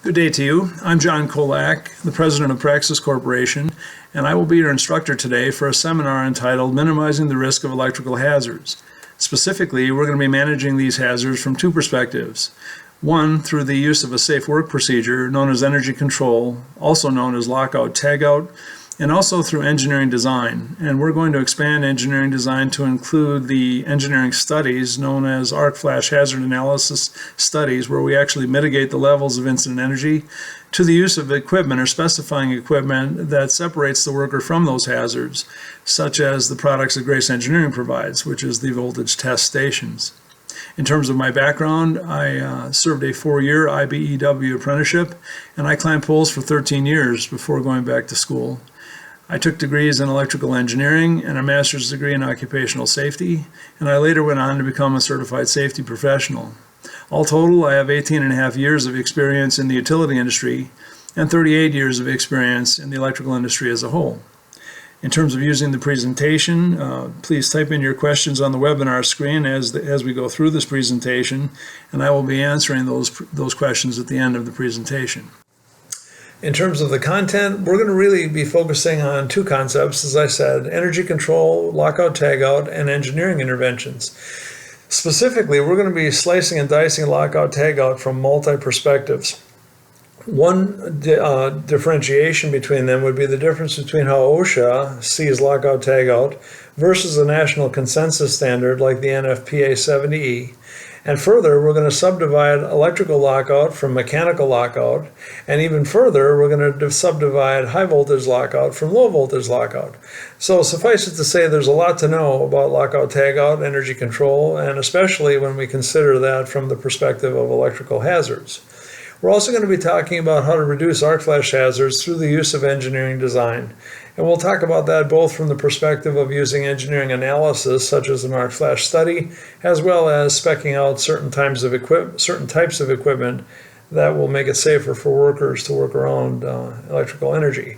Good day to you. I'm John Kolak, the president of Praxis Corporation, and I will be your instructor today for a seminar entitled Minimizing the Risk of Electrical Hazards. Specifically, we're going to be managing these hazards from two perspectives. One, through the use of a safe work procedure known as energy control, also known as lockout-tagout, and also through engineering design. And we're going to expand engineering design to include the engineering studies known as arc flash hazard analysis studies, where we actually mitigate the levels of incident energy, to the use of equipment or specifying equipment that separates the worker from those hazards, such as the products that Grace Engineering provides, which is the voltage test stations. In terms of my background, I served a 4-year IBEW apprenticeship, and I climbed poles for 13 years before going back to school. I took degrees in electrical engineering and a master's degree in occupational safety, and I later went on to become a certified safety professional. All total, I have 18.5 years of experience in the utility industry and 38 years of experience in the electrical industry as a whole. In terms of using the presentation, please type in your questions on the webinar screen as we go through this presentation, and I will be answering those questions at the end of the presentation. In terms of the content, we're going to really be focusing on two concepts, as I said: energy control, lockout-tagout, and engineering interventions. Specifically, we're going to be slicing and dicing lockout-tagout from multi-perspectives. One differentiation between them would be the difference between how OSHA sees lockout-tagout versus a national consensus standard like the NFPA 70E. And further, we're going to subdivide electrical lockout from mechanical lockout, and even further, we're going to subdivide high voltage lockout from low voltage lockout. So suffice it to say, there's a lot to know about lockout-tagout, energy control, and especially when we consider that from the perspective of electrical hazards. We're also going to be talking about how to reduce arc flash hazards through the use of engineering design. And we'll talk about that both from the perspective of using engineering analysis, such as an arc flash study, as well as speccing out certain types of equipment that will make it safer for workers to work around electrical energy.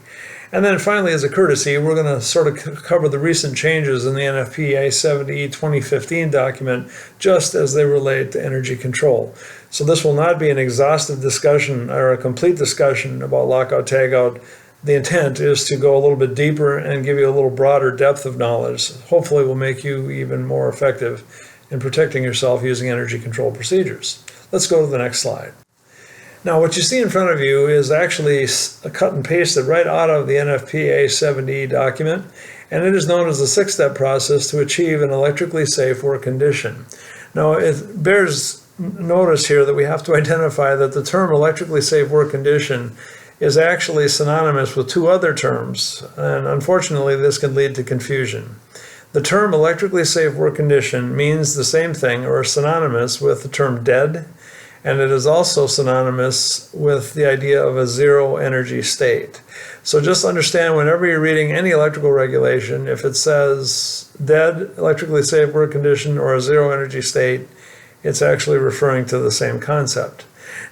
And then finally, as a courtesy, we're going to sort of cover the recent changes in the NFPA 70 2015 document, just as they relate to energy control. So this will not be an exhaustive discussion or a complete discussion about lockout-tagout. The intent is to go a little bit deeper and give you a little broader depth of knowledge. Hopefully will make you even more effective in protecting yourself using energy control procedures. Let's go to the next slide. Now, what you see in front of you is actually a cut and pasted right out of the NFPA 70 document, and it is known as the 6-step process to achieve an electrically safe work condition. Now, it bears notice here that we have to identify that the term electrically safe work condition is actually synonymous with two other terms, and unfortunately this can lead to confusion. The term electrically safe work condition means the same thing or synonymous with the term dead, and it is also synonymous with the idea of a zero energy state. So just understand, whenever you're reading any electrical regulation, if it says dead, electrically safe work condition, or a zero energy state, it's actually referring to the same concept.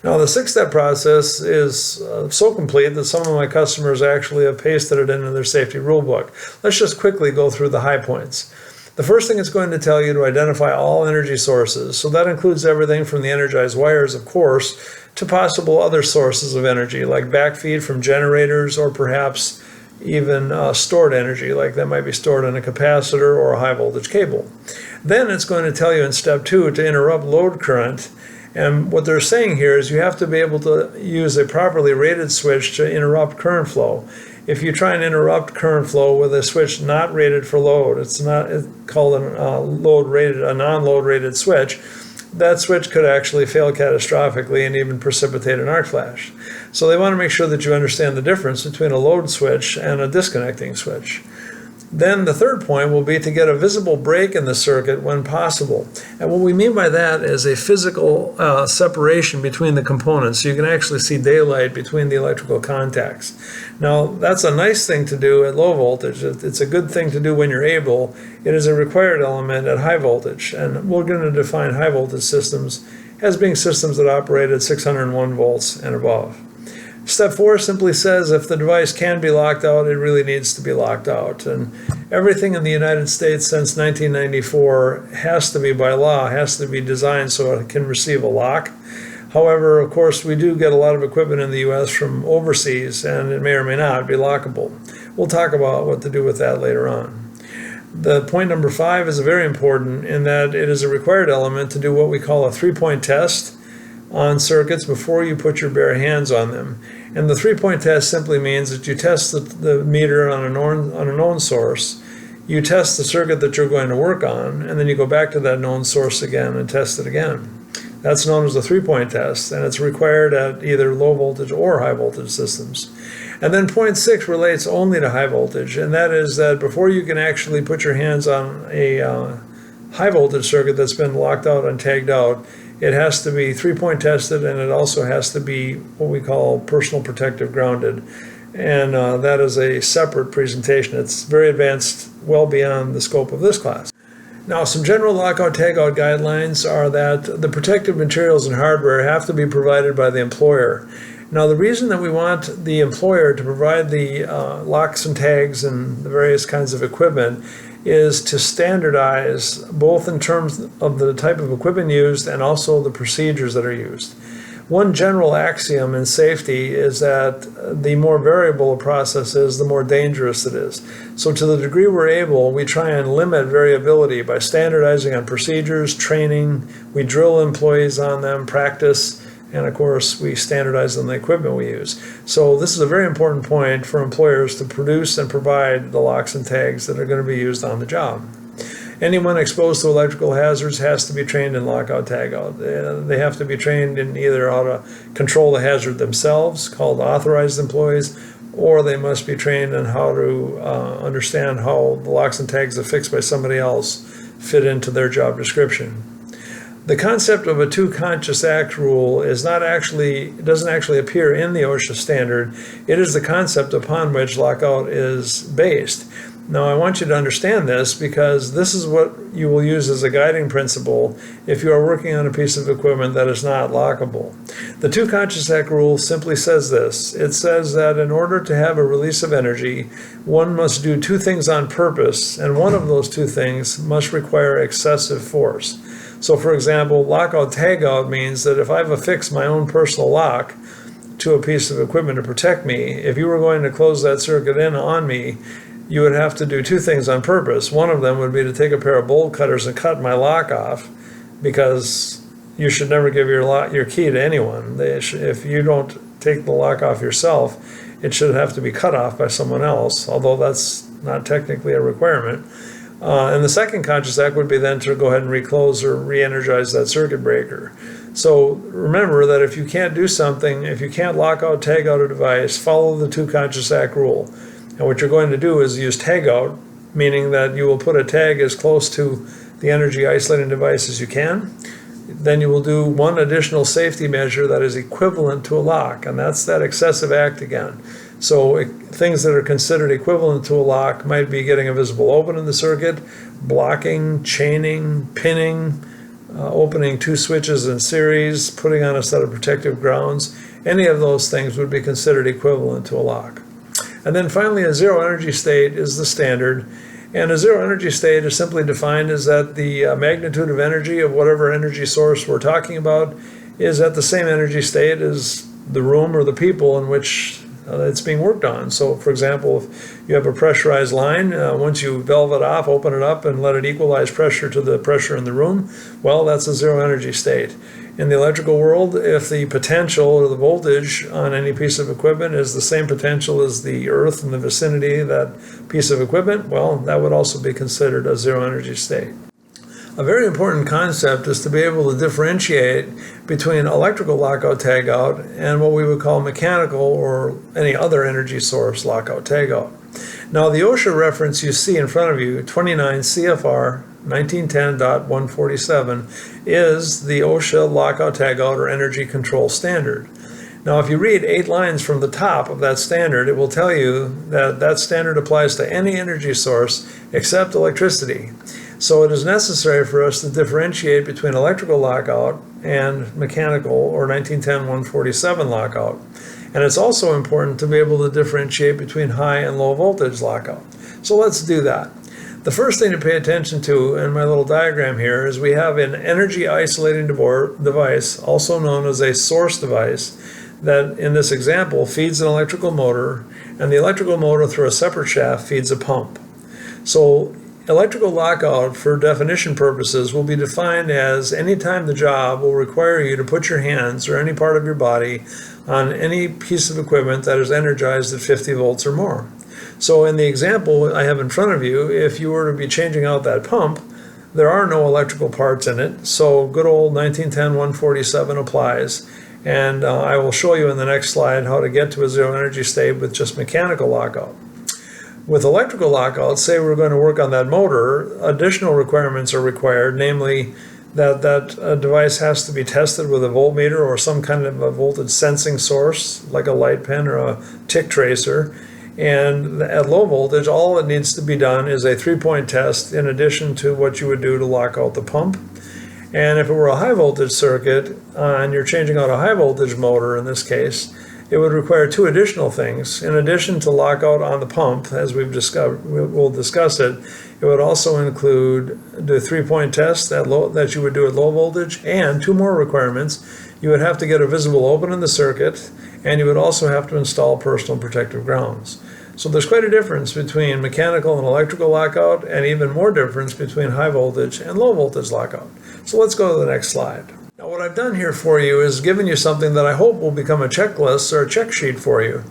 Now, the 6-step process is so complete that some of my customers actually have pasted it into their safety rule book. Let's just quickly go through the high points. The first thing it's going to tell you to identify all energy sources. So that includes everything from the energized wires, of course, to possible other sources of energy, like backfeed from generators, or perhaps even stored energy, like that might be stored in a capacitor or a high voltage cable. Then it's going to tell you in step 2 to interrupt load current. And what they're saying here is you have to be able to use a properly rated switch to interrupt current flow. If you try and interrupt current flow with a switch not rated for load, it's called a non-load rated switch, that switch could actually fail catastrophically and even precipitate an arc flash. So they want to make sure that you understand the difference between a load switch and a disconnecting switch. Then the third point will be to get a visible break in the circuit when possible. And what we mean by that is a physical separation between the components, so you can actually see daylight between the electrical contacts. Now, that's a nice thing to do at low voltage. It's a good thing to do when you're able. It is a required element at high voltage, and we're going to define high voltage systems as being systems that operate at 601 volts and above. Step 4 simply says if the device can be locked out, it really needs to be locked out. And everything in the United States since 1994 has to be, by law, has to be designed so it can receive a lock. However, of course, we do get a lot of equipment in the U.S. from overseas, and it may or may not be lockable. We'll talk about what to do with that later on. The point number 5 is very important in that it is a required element to do what we call a 3-point test on circuits before you put your bare hands on them. And the 3-point test simply means that you test the meter on a known source, you test the circuit that you're going to work on, and then you go back to that known source again and test it again. That's known as the 3-point test, and it's required at either low voltage or high voltage systems. And then point 6 relates only to high voltage, and that is that before you can actually put your hands on a high voltage circuit that's been locked out and tagged out, it has to be 3-point tested, and it also has to be what we call personal protective grounded. And that is a separate presentation. It's very advanced, well beyond the scope of this class. Now, some general lockout-tagout guidelines are that the protective materials and hardware have to be provided by the employer. Now, the reason that we want the employer to provide the locks and tags and the various kinds of equipment is to standardize both in terms of the type of equipment used and also the procedures that are used. One general axiom in safety is that the more variable a process is, the more dangerous it is. So to the degree we're able, we try and limit variability by standardizing on procedures, training, we drill employees on them, practice, and of course we standardize on the equipment we use. So this is a very important point for employers to produce and provide the locks and tags that are going to be used on the job. Anyone exposed to electrical hazards has to be trained in lockout tagout. They have to be trained in either how to control the hazard themselves, called authorized employees, or they must be trained in how to understand how the locks and tags affixed by somebody else fit into their job description. The concept of a two conscious act rule is not actually, it doesn't actually appear in the OSHA standard. It is the concept upon which lockout is based. Now, I want you to understand this because this is what you will use as a guiding principle if you are working on a piece of equipment that is not lockable. The two conscious act rule simply says this. It says that in order to have a release of energy, one must do two things on purpose, and one of those two things must require excessive force. So, for example, lockout tagout means that if I've affixed my own personal lock to a piece of equipment to protect me, if you were going to close that circuit in on me, you would have to do two things on purpose. One of them would be to take a pair of bolt cutters and cut my lock off, because you should never give your key to anyone. If you don't take the lock off yourself, it should have to be cut off by someone else, although that's not technically a requirement. And the second conscious act would be then to go ahead and reclose or re-energize that circuit breaker. So remember that if you can't do something, if you can't lock out, tag out a device, follow the two conscious act rule. And what you're going to do is use tag out, meaning that you will put a tag as close to the energy isolating device as you can. Then you will do one additional safety measure that is equivalent to a lock, and that's that excessive act again. So things that are considered equivalent to a lock might be getting a visible open in the circuit, blocking, chaining, pinning, opening two switches in series, putting on a set of protective grounds. Any of those things would be considered equivalent to a lock. And then finally, a zero energy state is the standard. And a zero energy state is simply defined as that the magnitude of energy of whatever energy source we're talking about is at the same energy state as the room or the people in which it's being worked on. So, for example, if you have a pressurized line, once you valve it off, open it up, and let it equalize pressure to the pressure in the room, well, that's a zero energy state. In the electrical world, if the potential or the voltage on any piece of equipment is the same potential as the earth in the vicinity of that piece of equipment, well, that would also be considered a zero energy state. A very important concept is to be able to differentiate between electrical lockout tagout and what we would call mechanical or any other energy source lockout tagout. Now, the OSHA reference you see in front of you, 29 CFR 1910.147, is the OSHA lockout tagout or energy control standard. Now, if you read 8 lines from the top of that standard, it will tell you that that standard applies to any energy source except electricity. So it is necessary for us to differentiate between electrical lockout and mechanical or 1910.147 lockout. And it's also important to be able to differentiate between high and low voltage lockout. So let's do that. The first thing to pay attention to in my little diagram here is we have an energy isolating device, also known as a source device, that in this example feeds an electrical motor, and the electrical motor through a separate shaft feeds a pump. So electrical lockout, for definition purposes, will be defined as any time the job will require you to put your hands or any part of your body on any piece of equipment that is energized at 50 volts or more. So in the example I have in front of you, if you were to be changing out that pump, there are no electrical parts in it, so good old 1910-147 applies. And I will show you in the next slide how to get to a zero energy state with just mechanical lockout. With electrical lockout, say we're going to work on that motor, additional requirements are required, namely that device has to be tested with a voltmeter or some kind of a voltage sensing source, like a light pen or a tick tracer. And at low voltage, all that needs to be done is a 3-point test in addition to what you would do to lock out the pump. And if it were a high voltage circuit, and you're changing out a high voltage motor in this case, it would require 2 additional things. In addition to lockout on the pump, as we'll discuss it, it would also include the 3-point test that you would do at low voltage, and 2 more requirements. You would have to get a visible open in the circuit, and you would also have to install personal protective grounds. So there's quite a difference between mechanical and electrical lockout, and even more difference between high voltage and low voltage lockout. So let's go to the next slide. Now what I've done here for you is given you something that I hope will become a checklist or a check sheet for you.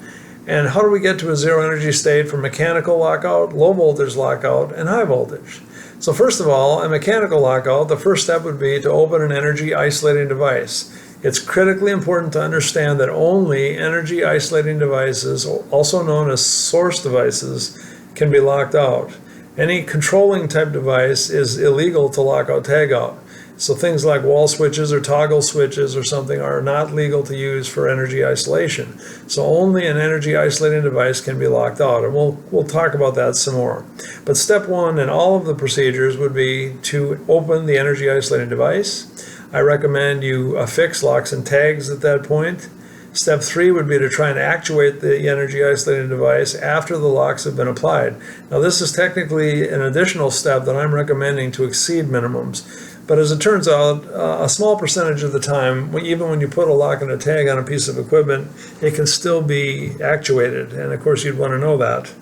And how do we get to a zero energy state for mechanical lockout, low voltage lockout, and high voltage? So first of all, a mechanical lockout, the first step would be to open an energy isolating device. It's critically important to understand that only energy isolating devices, also known as source devices, can be locked out. Any controlling type device is illegal to lock out, tag out. So things like wall switches or toggle switches or something are not legal to use for energy isolation. So only an energy isolating device can be locked out, and we'll talk about that some more. But step 1 in all of the procedures would be to open the energy isolating device. I recommend you affix locks and tags at that point. Step 3 would be to try and actuate the energy isolating device after the locks have been applied. Now this is technically an additional step that I'm recommending to exceed minimums. But as it turns out, a small percentage of the time, even when you put a lock and a tag on a piece of equipment, it can still be actuated. And of course you'd want to know that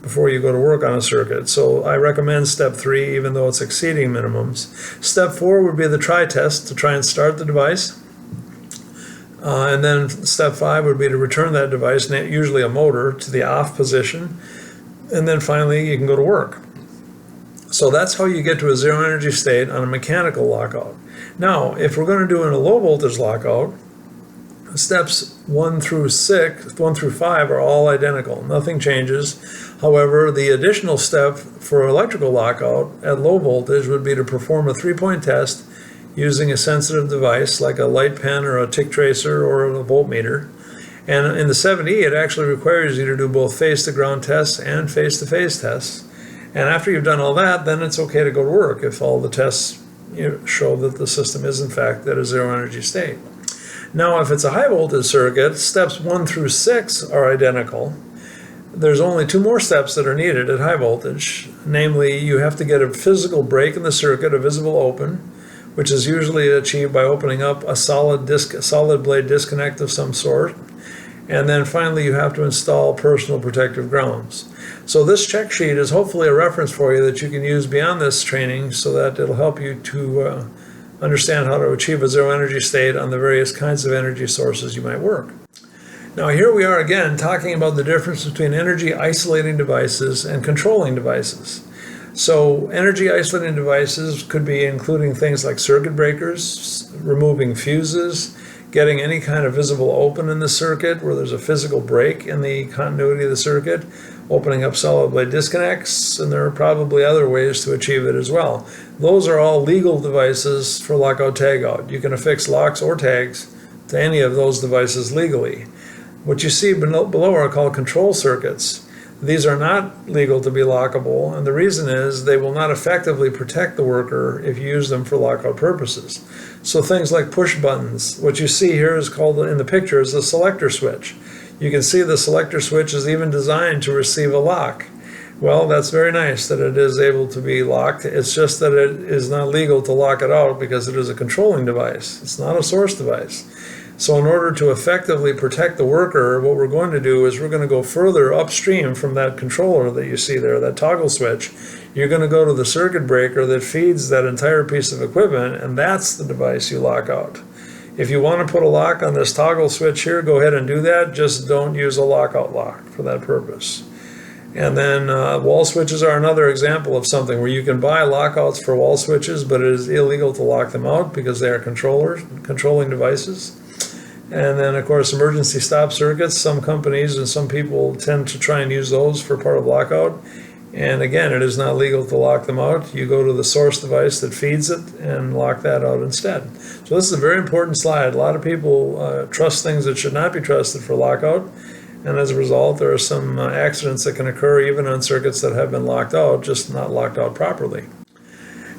before you go to work on a circuit. So I recommend step 3, even though it's exceeding minimums. Step 4 would be the try test to try and start the device. And then step 5 would be to return that device, usually a motor, to the off position. And then finally you can go to work. So that's how you get to a zero energy state on a mechanical lockout. Now, if we're going to do in a low voltage lockout, steps 1 through 5 are all identical. Nothing changes. However, the additional step for electrical lockout at low voltage would be to perform a 3-point test using a sensitive device like a light pen or a tick tracer or a voltmeter. And in the 7E, it actually requires you to do both face-to-ground tests and face-to-face tests. And after you've done all that, then it's okay to go to work if all the tests show that the system is in fact at a zero energy state. Now, if it's a high voltage circuit, steps 1 through 6 are identical. There's only 2 more steps that are needed at high voltage. Namely, you have to get a physical break in the circuit, a visible open, which is usually achieved by opening up a solid blade disconnect of some sort. And then finally, you have to install personal protective grounds. So this check sheet is hopefully a reference for you that you can use beyond this training so that it'll help you to understand how to achieve a zero energy state on the various kinds of energy sources you might work. Now here we are again talking about the difference between energy isolating devices and controlling devices. So energy isolating devices could be including things like circuit breakers, removing fuses, getting any kind of visible open in the circuit where there's a physical break in the continuity of the circuit, opening up solid blade disconnects, and there are probably other ways to achieve it as well. Those are all legal devices for lockout tagout. You can affix locks or tags to any of those devices legally. What you see below are called control circuits. These are not legal to be lockable, and the reason is they will not effectively protect the worker if you use them for lockout purposes. So things like push buttons, what you see here is called in the picture is the selector switch. You can see the selector switch is even designed to receive a lock. Well, that's very nice that it is able to be locked. It's just that it is not legal to lock it out because it is a controlling device. It's not a source device. So in order to effectively protect the worker, what we're going to do is we're going to go further upstream from that controller that you see there, that toggle switch. You're going to go to the circuit breaker that feeds that entire piece of equipment, and that's the device you lock out. If you want to put a lock on this toggle switch here, go ahead and do that. Just don't use a lockout lock for that purpose. And then wall switches are another example of something where you can buy lockouts for wall switches, but it is illegal to lock them out because they are controlling devices. And then, of course, emergency stop circuits. Some companies and some people tend to try and use those for part of lockout. And again, it is not legal to lock them out. You go to the source device that feeds it and lock that out instead. So this is a very important slide. A lot of people trust things that should not be trusted for lockout. And as a result, there are some accidents that can occur even on circuits that have been locked out, just not locked out properly.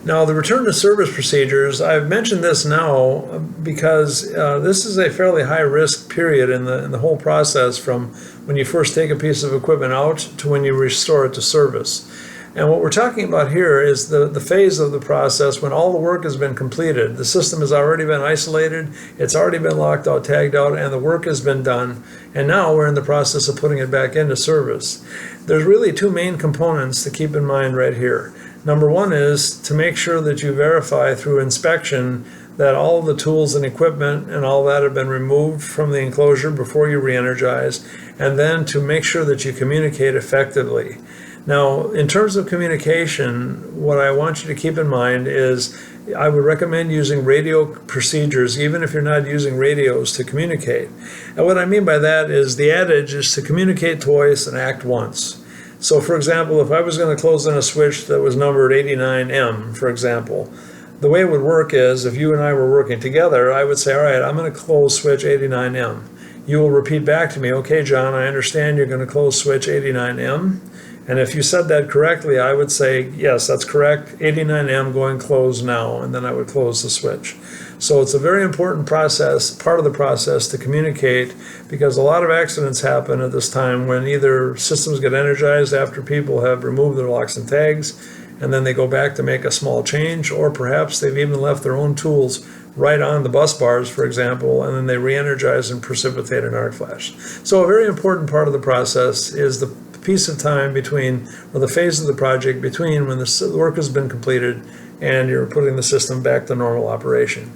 Now, the return to service procedures, I've mentioned this now because this is a fairly high risk period in the whole process from when you first take a piece of equipment out to when you restore it to service. And what we're talking about here is the phase of the process when all the work has been completed. The system has already been isolated, it's already been locked out, tagged out, and the work has been done. And now we're in the process of putting it back into service. There's really two main components to keep in mind right here. Number one is to make sure that you verify through inspection that all the tools and equipment and all that have been removed from the enclosure before you re-energize, and then to make sure that you communicate effectively. Now, in terms of communication, what I want you to keep in mind is I would recommend using radio procedures, even if you're not using radios, to communicate. And what I mean by that is the adage is to communicate twice and act once. So, for example, if I was going to close in a switch that was numbered 89M, for example, the way it would work is if you and I were working together, I would say, all right, I'm going to close switch 89M. You will repeat back to me, okay, John, I understand you're going to close switch 89M. And if you said that correctly, I would say, yes, that's correct, 89M going close now, and then I would close the switch. So it's a very important process, part of the process to communicate, because a lot of accidents happen at this time when either systems get energized after people have removed their locks and tags, and then they go back to make a small change, or perhaps they've even left their own tools right on the bus bars, for example, and then they re-energize and precipitate an arc flash. So a very important part of the process is the piece of time between, or the phase of the project between when the work has been completed and you're putting the system back to normal operation.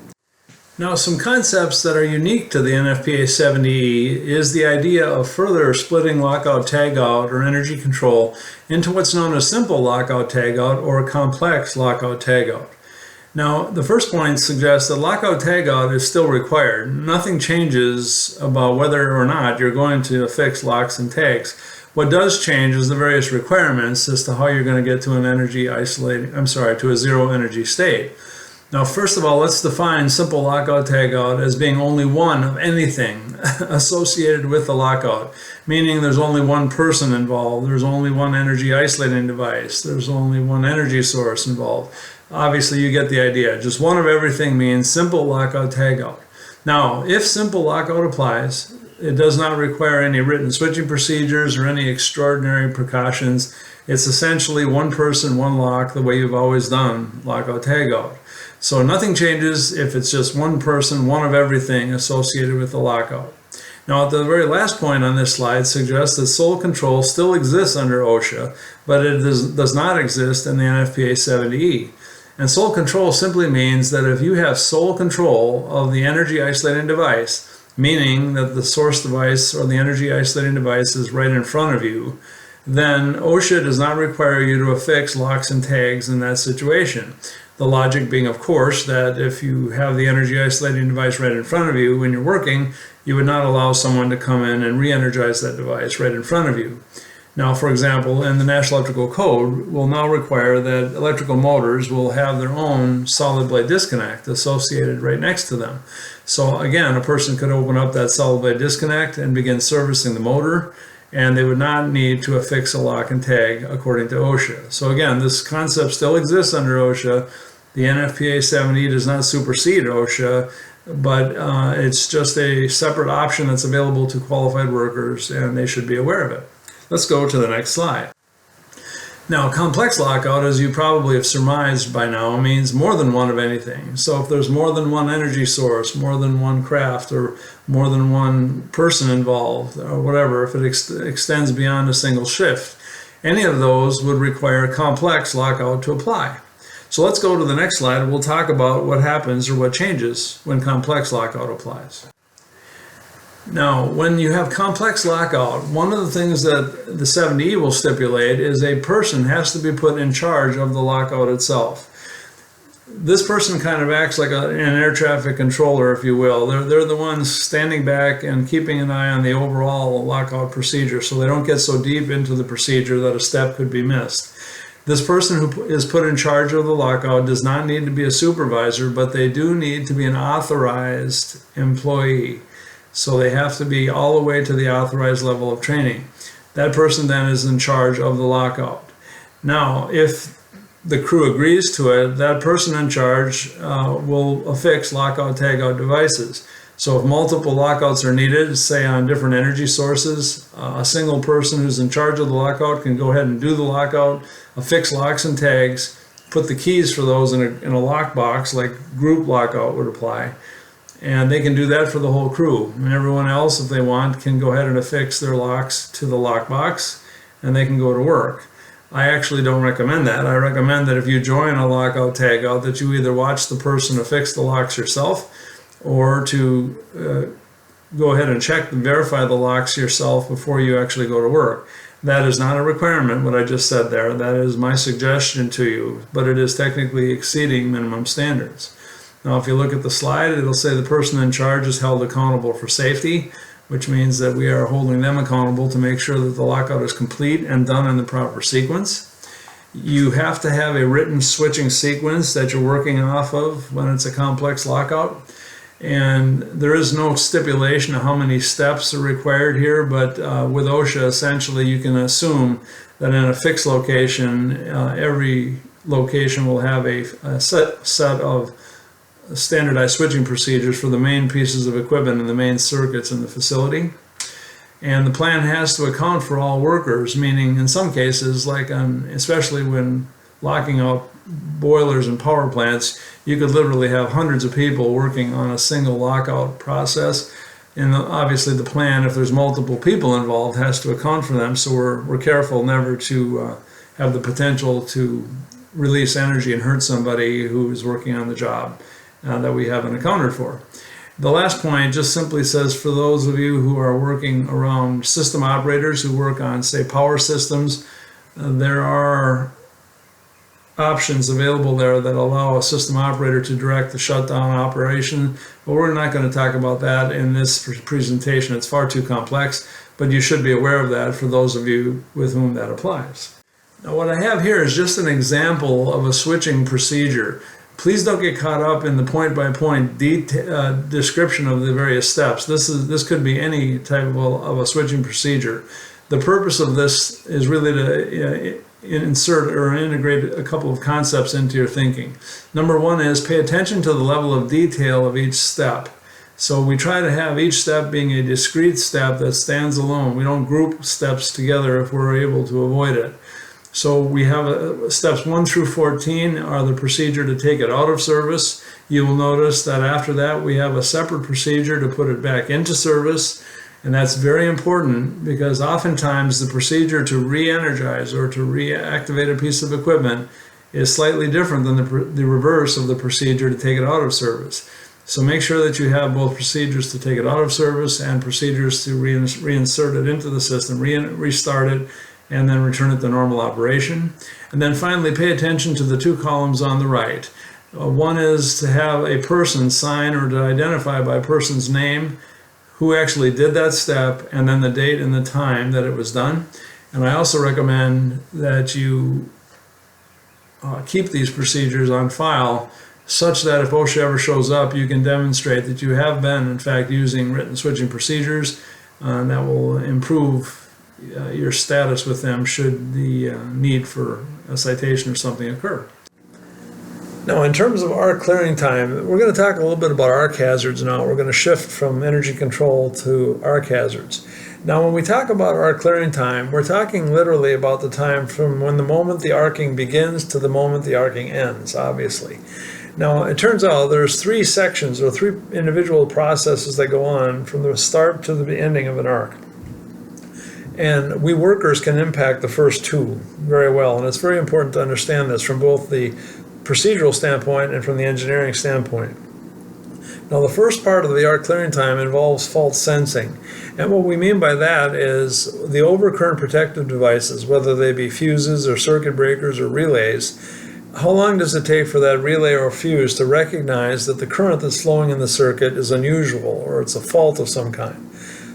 Now, some concepts that are unique to the NFPA 70E is the idea of further splitting lockout tagout or energy control into what's known as simple lockout tagout or complex lockout tagout. Now, the first point suggests that lockout tagout is still required. Nothing changes about whether or not you're going to affix locks and tags. What does change is the various requirements as to how you're going to get to an to a zero energy state. Now, first of all, let's define simple lockout tagout as being only one of anything associated with the lockout, meaning there's only one person involved, there's only one energy isolating device, there's only one energy source involved. Obviously, you get the idea. Just one of everything means simple lockout tagout. Now, if simple lockout applies, it does not require any written switching procedures or any extraordinary precautions. It's essentially one person, one lock, the way you've always done lockout tagout. So nothing changes if it's just one person, one of everything associated with the lockout. Now, the very last point on this slide suggests that sole control still exists under OSHA, but it does not exist in the NFPA 70E. And sole control simply means that if you have sole control of the energy isolating device, meaning that the source device or the energy isolating device is right in front of you, then OSHA does not require you to affix locks and tags in that situation. The logic being, of course, that if you have the energy isolating device right in front of you when you're working, you would not allow someone to come in and re-energize that device right in front of you. Now, for example, in the National Electrical Code will now require that electrical motors will have their own solid blade disconnect associated right next to them. So again, a person could open up that solid blade disconnect and begin servicing the motor, and they would not need to affix a lock and tag according to OSHA. So again, this concept still exists under OSHA. The NFPA 70 does not supersede OSHA, but it's just a separate option that's available to qualified workers, and they should be aware of it. Let's go to the next slide. Now, complex lockout, as you probably have surmised by now, means more than one of anything. So if there's more than one energy source, more than one craft, or more than one person involved, or whatever, if it extends beyond a single shift, any of those would require complex lockout to apply. So let's go to the next slide and we'll talk about what happens or what changes when complex lockout applies. Now, when you have complex lockout, one of the things that the 7E will stipulate is a person has to be put in charge of the lockout itself. This person kind of acts like an air traffic controller, if you will. They're the ones standing back and keeping an eye on the overall lockout procedure so they don't get so deep into the procedure that a step could be missed. This person who is put in charge of the lockout does not need to be a supervisor, but they do need to be an authorized employee. So they have to be all the way to the authorized level of training. That person then is in charge of the lockout. Now, if the crew agrees to it, that person in charge will affix lockout tagout devices. So if multiple lockouts are needed, say on different energy sources, a single person who's in charge of the lockout can go ahead and do the lockout, affix locks and tags, put the keys for those in a lockbox like group lockout would apply. And they can do that for the whole crew. And everyone else, if they want, can go ahead and affix their locks to the lockbox and they can go to work. I actually don't recommend that. I recommend that if you join a lockout tagout that you either watch the person affix the locks yourself or to go ahead and check and verify the locks yourself before you actually go to work. That is not a requirement, what I just said there. That is my suggestion to you, but it is technically exceeding minimum standards. Now, if you look at the slide, it'll say the person in charge is held accountable for safety, which means that we are holding them accountable to make sure that the lockout is complete and done in the proper sequence. You have to have a written switching sequence that you're working off of when it's a complex lockout. And there is no stipulation of how many steps are required here, but with OSHA, essentially, you can assume that in a fixed location, every location will have a set of standardized switching procedures for the main pieces of equipment and the main circuits in the facility. And the plan has to account for all workers, meaning in some cases, like especially when locking out boilers and power plants, you could literally have hundreds of people working on a single lockout process. And obviously the plan, if there's multiple people involved, has to account for them. So we're careful never to have the potential to release energy and hurt somebody who is working on the job that we haven't accounted for. The last point just simply says for those of you who are working around system operators who work on, say, power systems, there are options available there that allow a system operator to direct the shutdown operation, but we're not going to talk about that in this presentation. It's far too complex, but you should be aware of that for those of you with whom that applies. Now, what I have here is just an example of a switching procedure. Please don't get caught up in the point-by-point description of the various steps. This could be any type of a switching procedure. The purpose of this is really to insert or integrate a couple of concepts into your thinking. Number one is pay attention to the level of detail of each step. So we try to have each step being a discrete step that stands alone. We don't group steps together if we're able to avoid it. So we have steps 1 through 14 are the procedure to take it out of service. You will notice that after that we have a separate procedure to put it back into service. And that's very important because oftentimes the procedure to re-energize or to reactivate a piece of equipment is slightly different than the reverse of the procedure to take it out of service. So make sure that you have both procedures to take it out of service and procedures to reinsert it into the system, restart it, and then return it to normal operation. And then finally, pay attention to the two columns on the right. One is to have a person sign or to identify by a person's name who actually did that step and then the date and the time that it was done. And I also recommend that you keep these procedures on file such that if OSHA ever shows up, you can demonstrate that you have been, in fact, using written switching procedures, and that will improve your status with them should the need for a citation or something occur. Now, in terms of arc clearing time, we're going to talk a little bit about arc hazards now. We're going to shift from energy control to arc hazards. Now, when we talk about arc clearing time, we're talking literally about the time from when the moment the arcing begins to the moment the arcing ends, obviously. Now, it turns out there's three sections or three individual processes that go on from the start to the ending of an arc. And we workers can impact the first two very well. And it's very important to understand this from both the procedural standpoint and from the engineering standpoint. Now, the first part of the arc clearing time involves fault sensing. And what we mean by that is the overcurrent protective devices, whether they be fuses or circuit breakers or relays. How long does it take for that relay or fuse to recognize that the current that's flowing in the circuit is unusual or it's a fault of some kind?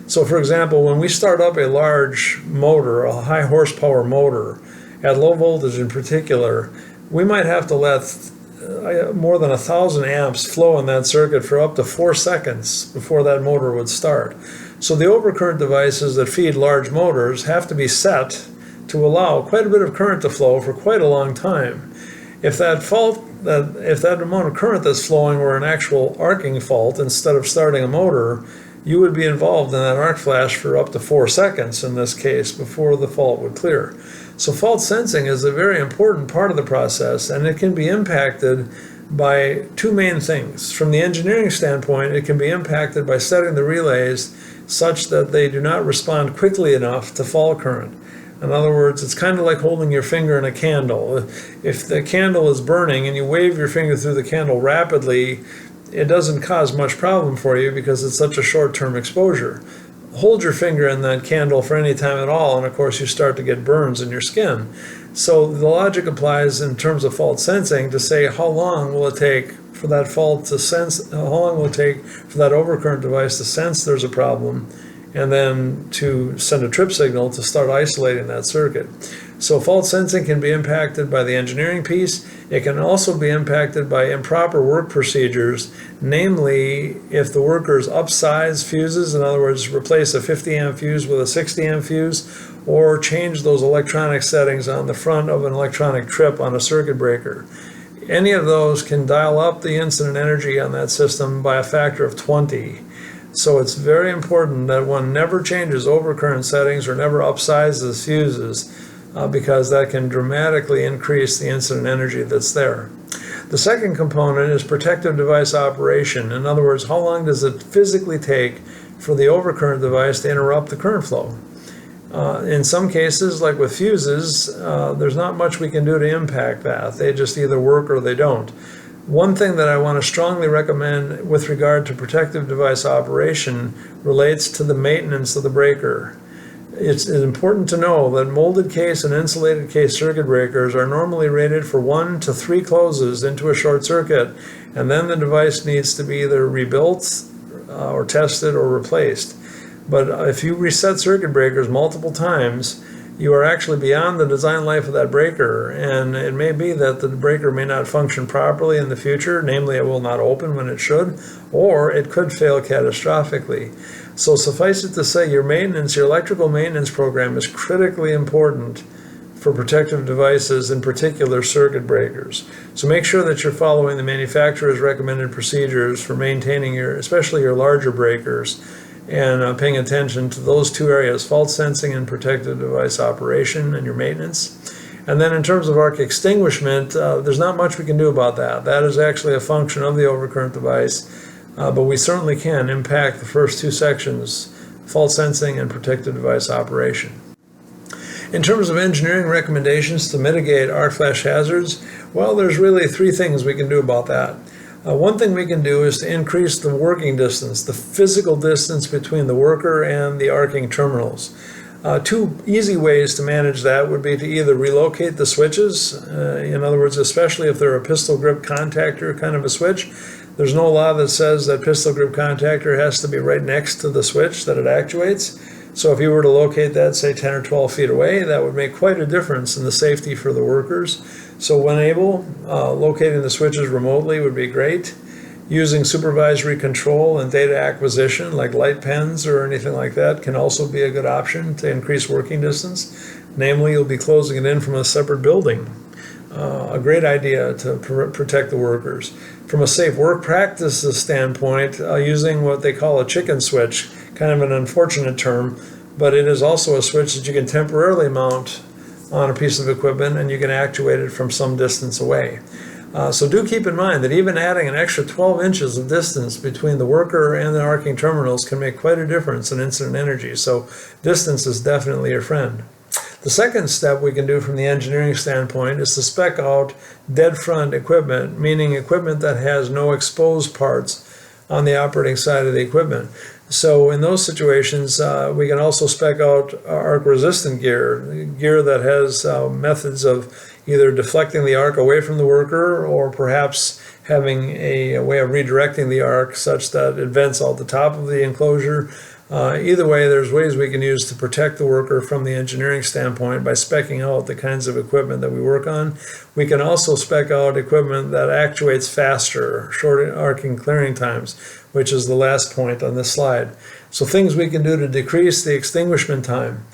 So, for example, when we start up a large motor, a high horsepower motor, at low voltage in particular, we might have to let more than 1,000 amps flow in that circuit for up to 4 seconds before that motor would start. So the overcurrent devices that feed large motors have to be set to allow quite a bit of current to flow for quite a long time. If that amount of current that's flowing were an actual arcing fault instead of starting a motor, you would be involved in that arc flash for up to 4 seconds in this case before the fault would clear. So fault sensing is a very important part of the process, and it can be impacted by two main things. From the engineering standpoint, it can be impacted by setting the relays such that they do not respond quickly enough to fault current. In other words, it's kind of like holding your finger in a candle. If the candle is burning and you wave your finger through the candle rapidly, it doesn't cause much problem for you because it's such a short-term exposure. Hold your finger in that candle for any time at all, and of course you start to get burns in your skin. So the logic applies in terms of fault sensing to say how long will it take for that fault to sense, how long will it take for that overcurrent device to sense there's a problem, and then to send a trip signal to start isolating that circuit. So fault sensing can be impacted by the engineering piece. It can also be impacted by improper work procedures, namely if the workers upsize fuses, in other words, replace a 50 amp fuse with a 60 amp fuse, or change those electronic settings on the front of an electronic trip on a circuit breaker. Any of those can dial up the incident energy on that system by a factor of 20. So it's very important that one never changes overcurrent settings or never upsizes fuses, because that can dramatically increase the incident energy that's there. The second component is protective device operation. In other words, how long does it physically take for the overcurrent device to interrupt the current flow? In some cases, like with fuses, there's not much we can do to impact that. They just either work or they don't. One thing that I want to strongly recommend with regard to protective device operation relates to the maintenance of the breaker. It's important to know that molded case and insulated case circuit breakers are normally rated for 1 to 3 closes into a short circuit, and then the device needs to be either rebuilt or tested or replaced. But if you reset circuit breakers multiple times, you are actually beyond the design life of that breaker, and it may be that the breaker may not function properly in the future, namely it will not open when it should, or it could fail catastrophically. So suffice it to say, your maintenance, your electrical maintenance program is critically important for protective devices, in particular circuit breakers. So make sure that you're following the manufacturer's recommended procedures for maintaining especially your larger breakers, and paying attention to those two areas, fault sensing and protective device operation and your maintenance. And then in terms of arc extinguishment, there's not much we can do about that. That is actually a function of the overcurrent device, but we certainly can impact the first two sections, fault sensing and protective device operation. In terms of engineering recommendations to mitigate arc flash hazards, well, there's really 3 things we can do about that. One thing we can do is to increase the working distance, the physical distance between the worker and the arcing terminals. 2 easy ways to manage that would be to either relocate the switches, in other words, especially if they're a pistol grip contactor kind of a switch. There's no law that says that pistol grip contactor has to be right next to the switch that it actuates. So if you were to locate that, say 10 or 12 feet away, that would make quite a difference in the safety for the workers. So when able, locating the switches remotely would be great. Using supervisory control and data acquisition, like light pens or anything like that, can also be a good option to increase working distance. Namely, you'll be closing it in from a separate building. A great idea to protect the workers. From a safe work practices standpoint, using what they call a chicken switch, kind of an unfortunate term, but it is also a switch that you can temporarily mount on a piece of equipment, and you can actuate it from some distance away. So do keep in mind that even adding an extra 12 inches of distance between the worker and the arcing terminals can make quite a difference in incident energy. So distance is definitely your friend. The second step we can do from the engineering standpoint is to spec out dead front equipment, meaning equipment that has no exposed parts on the operating side of the equipment. So in those situations, we can also spec out arc resistant gear that has methods of either deflecting the arc away from the worker, or perhaps having a way of redirecting the arc such that it vents out the top of the enclosure. Either way, there's ways we can use to protect the worker from the engineering standpoint by speccing out the kinds of equipment that we work on. We can also spec out equipment that actuates faster, short arcing clearing times, which is the last point on this slide. So things we can do to decrease the extinguishment time.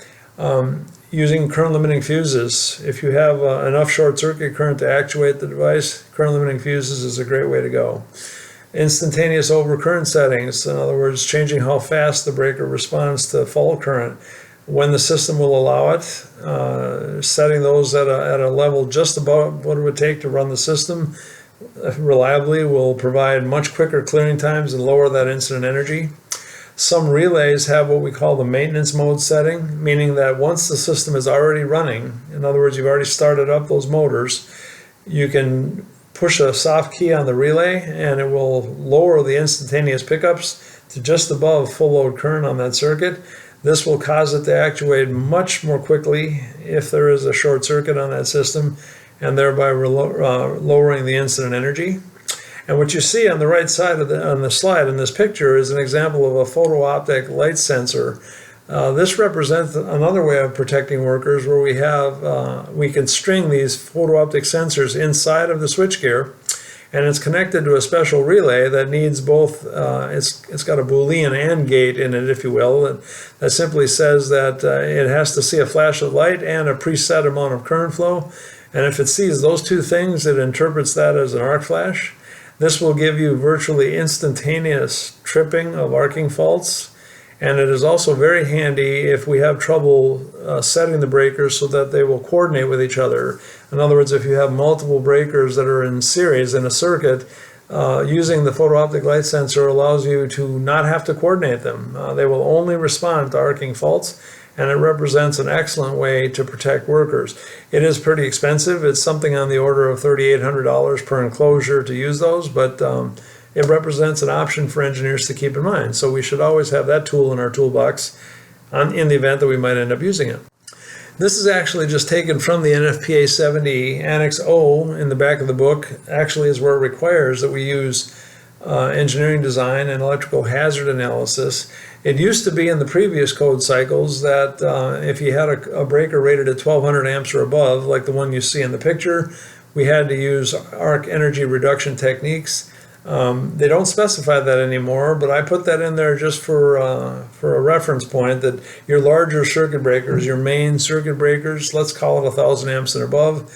Using current limiting fuses. If you have enough short circuit current to actuate the device, current limiting fuses is a great way to go. Instantaneous overcurrent settings, in other words, changing how fast the breaker responds to fault current when the system will allow it, setting those at a level just about what it would take to run the system reliably will provide much quicker clearing times and lower that incident energy. Some relays have what we call the maintenance mode setting, meaning that once the system is already running, in other words, you've already started up those motors, you can push a soft key on the relay and it will lower the instantaneous pickups to just above full load current on that circuit. This will cause it to actuate much more quickly if there is a short circuit on that system, and thereby lowering the incident energy. And what you see on the right side of on the slide in this picture is an example of a photo-optic light sensor. This represents another way of protecting workers, where we can string these photo-optic sensors inside of the switchgear, and it's connected to a special relay that needs both. It's got a Boolean AND gate in it, if you will, that simply says that it has to see a flash of light and a preset amount of current flow. And if it sees those two things, it interprets that as an arc flash. This will give you virtually instantaneous tripping of arcing faults, and it is also very handy if we have trouble setting the breakers so that they will coordinate with each other. In other words, if you have multiple breakers that are in series in a circuit, using the photo-optic light sensor allows you to not have to coordinate them. They will only respond to arcing faults, and it represents an excellent way to protect workers. It is pretty expensive. It's something on the order of $3,800 per enclosure to use those, but it represents an option for engineers to keep in mind. So we should always have that tool in our toolbox in the event that we might end up using it. This is actually just taken from the NFPA 70. Annex O in the back of the book actually is where it requires that we use engineering design and electrical hazard analysis. It used to be in the previous code cycles that if you had a breaker rated at 1200 amps or above, like the one you see in the picture, we had to use arc energy reduction techniques. They don't specify that anymore, but I put that in there just for a reference point, that your larger circuit breakers, your main circuit breakers, let's call it 1000 amps and above.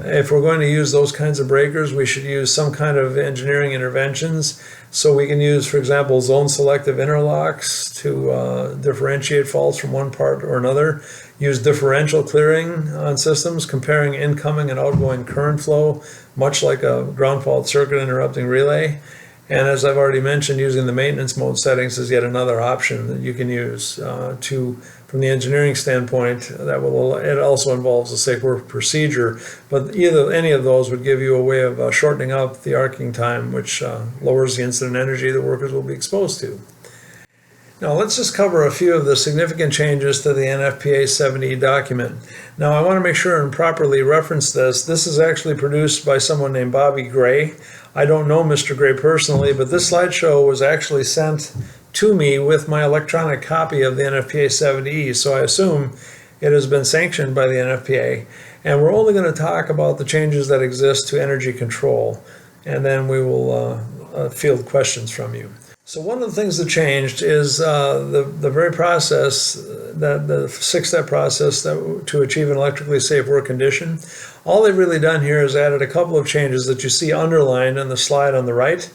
If we're going to use those kinds of breakers, we should use some kind of engineering interventions. So we can use, for example, zone selective interlocks to differentiate faults from one part or another. Use differential clearing on systems, comparing incoming and outgoing current flow, much like a ground fault circuit interrupting relay. And as I've already mentioned, using the maintenance mode settings is yet another option that you can use from the engineering standpoint. It also involves a safe work procedure, but any of those would give you a way of shortening up the arcing time, which lowers the incident energy that workers will be exposed to. Now let's just cover a few of the significant changes to the NFPA 70 document. Now I want to make sure and properly reference this. This is actually produced by someone named Bobby Gray. I don't know Mr. Gray personally, but this slideshow was actually sent to me with my electronic copy of the NFPA 70E, so I assume it has been sanctioned by the NFPA. And we're only going to talk about the changes that exist to energy control, and then we will field questions from you. So one of the things that changed is the very process, the six-step process to achieve an electrically safe work condition. All they've really done here is added a couple of changes that you see underlined on the slide on the right.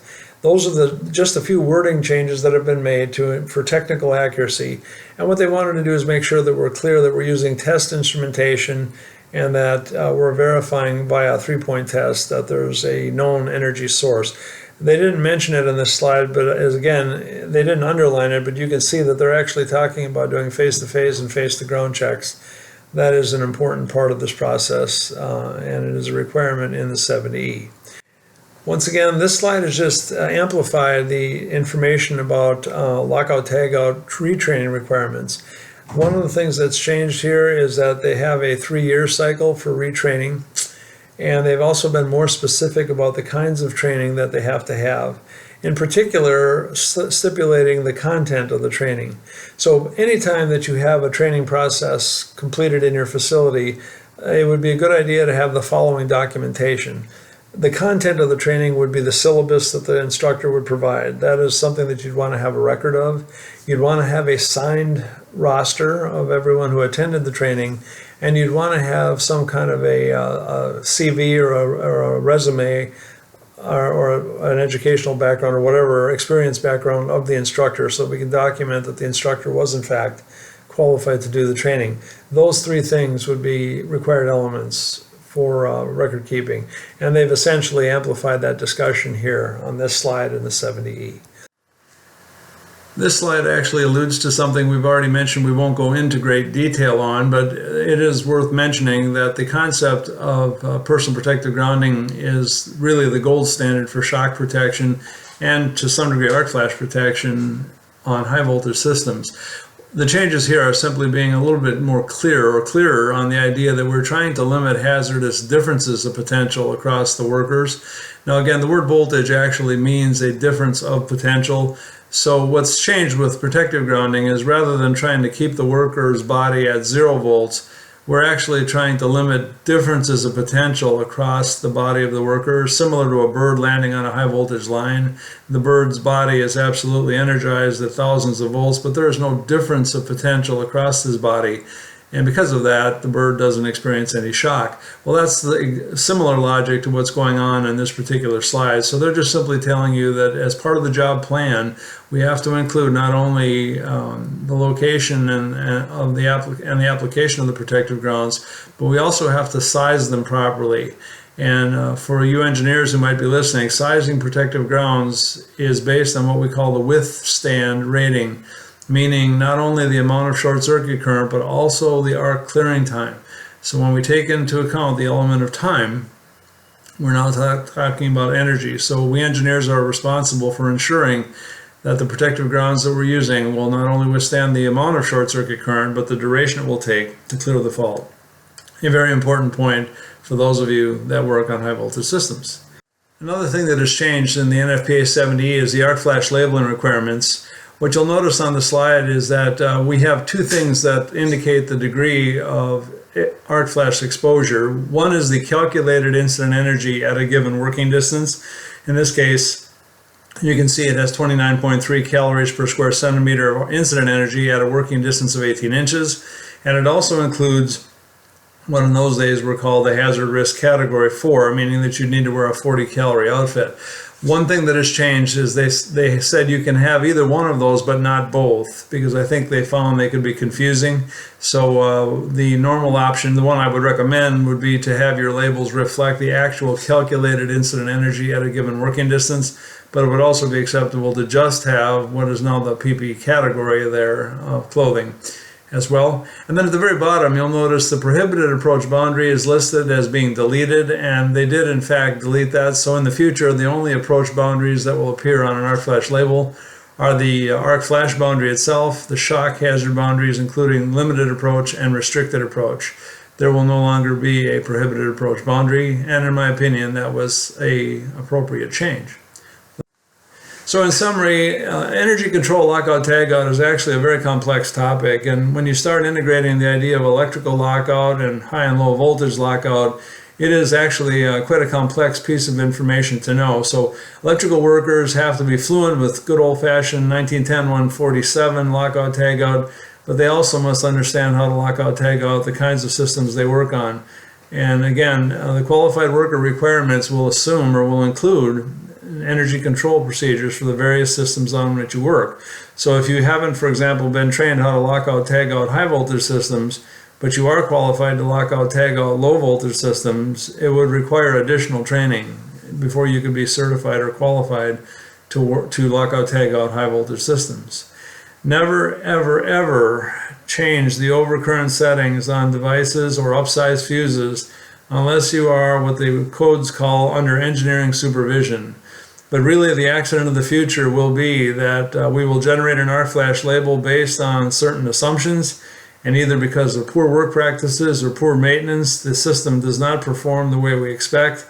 Those are just a few wording changes that have been made for technical accuracy. And what they wanted to do is make sure that we're clear that we're using test instrumentation and that we're verifying by a 3-point test that there's a known energy source. They didn't mention it in this slide, but again, they didn't underline it, but you can see that they're actually talking about doing face-to-face and face-to-ground checks. That is an important part of this process, and it is a requirement in the 70E. Once again, this slide has just amplified the information about lockout-tagout retraining requirements. One of the things that's changed here is that they have a 3-year cycle for retraining, and they've also been more specific about the kinds of training that they have to have. In particular, stipulating the content of the training. So anytime that you have a training process completed in your facility, it would be a good idea to have the following documentation. The content of the training would be the syllabus that the instructor would provide. That is something that you'd want to have a record of. You'd want to have a signed roster of everyone who attended the training, and you'd want to have some kind of a CV or a resume or an educational background or whatever experience background of the instructor, so we can document that the instructor was in fact qualified to do the training. Those 3 things would be required elements for record keeping, and they've essentially amplified that discussion here on this slide in the 70E. This slide actually alludes to something we've already mentioned we won't go into great detail on, but it is worth mentioning that the concept of personal protective grounding is really the gold standard for shock protection and to some degree arc flash protection on high voltage systems. The changes here are simply being a little bit more clearer on the idea that we're trying to limit hazardous differences of potential across the workers. Now again, the word voltage actually means a difference of potential. So what's changed with protective grounding is rather than trying to keep the worker's body at 0 volts, we're actually trying to limit differences of potential across the body of the worker, similar to a bird landing on a high voltage line. The bird's body is absolutely energized at thousands of volts, but there is no difference of potential across his body. And because of that, the bird doesn't experience any shock. Well, that's the similar logic to what's going on in this particular slide. So they're just simply telling you that as part of the job plan, we have to include not only the location and the application of the protective grounds, but we also have to size them properly. And for you engineers who might be listening, sizing protective grounds is based on what we call the withstand rating, meaning not only the amount of short circuit current, but also the arc clearing time. So when we take into account the element of time, we're now talking about energy. So we engineers are responsible for ensuring that the protective grounds that we're using will not only withstand the amount of short circuit current, but the duration it will take to clear the fault. A very important point for those of you that work on high voltage systems. Another thing that has changed in the NFPA 70E is the arc flash labeling requirements. What you'll notice on the slide is that we have 2 things that indicate the degree of arc flash exposure. One is the calculated incident energy at a given working distance. In this case, you can see it has 29.3 calories per square centimeter of incident energy at a working distance of 18 inches. And it also includes what in those days were called the hazard risk category 4, meaning that you need to wear a 40-calorie outfit. One thing that has changed is they said you can have either one of those but not both, because I think they found they could be confusing. So the normal option, the one I would recommend, would be to have your labels reflect the actual calculated incident energy at a given working distance, but it would also be acceptable to just have what is now the PP category there of clothing as well. And then at the very bottom, you'll notice the prohibited approach boundary is listed as being deleted, and they did in fact delete that. So in the future, the only approach boundaries that will appear on an arc flash label are the arc flash boundary itself, the shock hazard boundaries, including limited approach and restricted approach. There will no longer be a prohibited approach boundary, and in my opinion, that was an appropriate change. So in summary, energy control lockout-tagout is actually a very complex topic, and when you start integrating the idea of electrical lockout and high and low voltage lockout, it is actually quite a complex piece of information to know. So electrical workers have to be fluent with good old-fashioned 1910-147 lockout-tagout, but they also must understand how to lockout-tagout the kinds of systems they work on. And again, the qualified worker requirements will assume or will include energy control procedures for the various systems on which you work. So if you haven't, for example, been trained how to lock out, tag out high voltage systems, but you are qualified to lock out, tag out low voltage systems, it would require additional training before you could be certified or qualified to lock out, tag out high voltage systems. Never, ever, ever change the overcurrent settings on devices or upsize fuses unless you are what the codes call under engineering supervision. But really the accident of the future will be that we will generate an arc flash label based on certain assumptions, and either because of poor work practices or poor maintenance, the system does not perform the way we expect,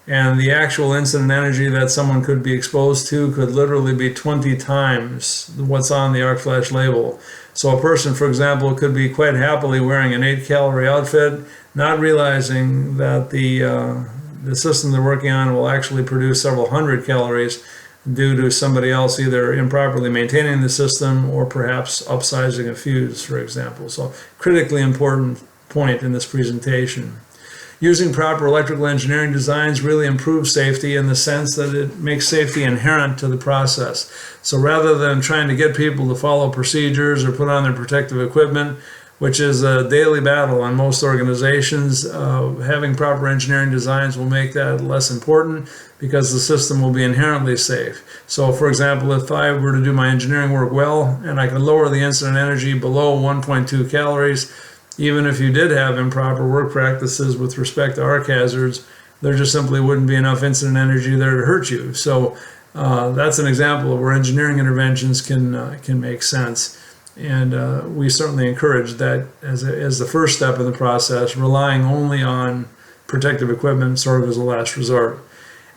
and the actual incident energy that someone could be exposed to could literally be 20 times what's on the arc flash label. So a person, for example, could be quite happily wearing an 8-calorie outfit, not realizing that the system they're working on will actually produce several hundred calories due to somebody else either improperly maintaining the system or perhaps upsizing a fuse, for example. So critically important point in this presentation. Using proper electrical engineering designs really improves safety in the sense that it makes safety inherent to the process. So rather than trying to get people to follow procedures or put on their protective equipment, which is a daily battle on most organizations, having proper engineering designs will make that less important because the system will be inherently safe. So for example, if I were to do my engineering work well and I could lower the incident energy below 1.2 calories, even if you did have improper work practices with respect to arc hazards, there just simply wouldn't be enough incident energy there to hurt you. So that's an example of where engineering interventions can make sense. And we certainly encourage that as the first step in the process, relying only on protective equipment sort of as a last resort.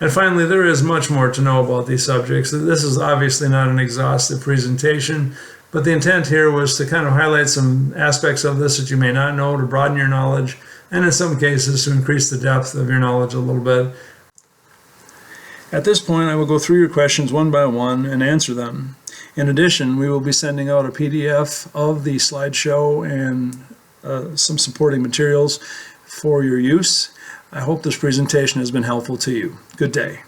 And finally, there is much more to know about these subjects. This is obviously not an exhaustive presentation, but the intent here was to kind of highlight some aspects of this that you may not know, to broaden your knowledge, and in some cases to increase the depth of your knowledge a little bit. At this point, I will go through your questions one by one and answer them. In addition, we will be sending out a PDF of the slideshow and some supporting materials for your use. I hope this presentation has been helpful to you. Good day.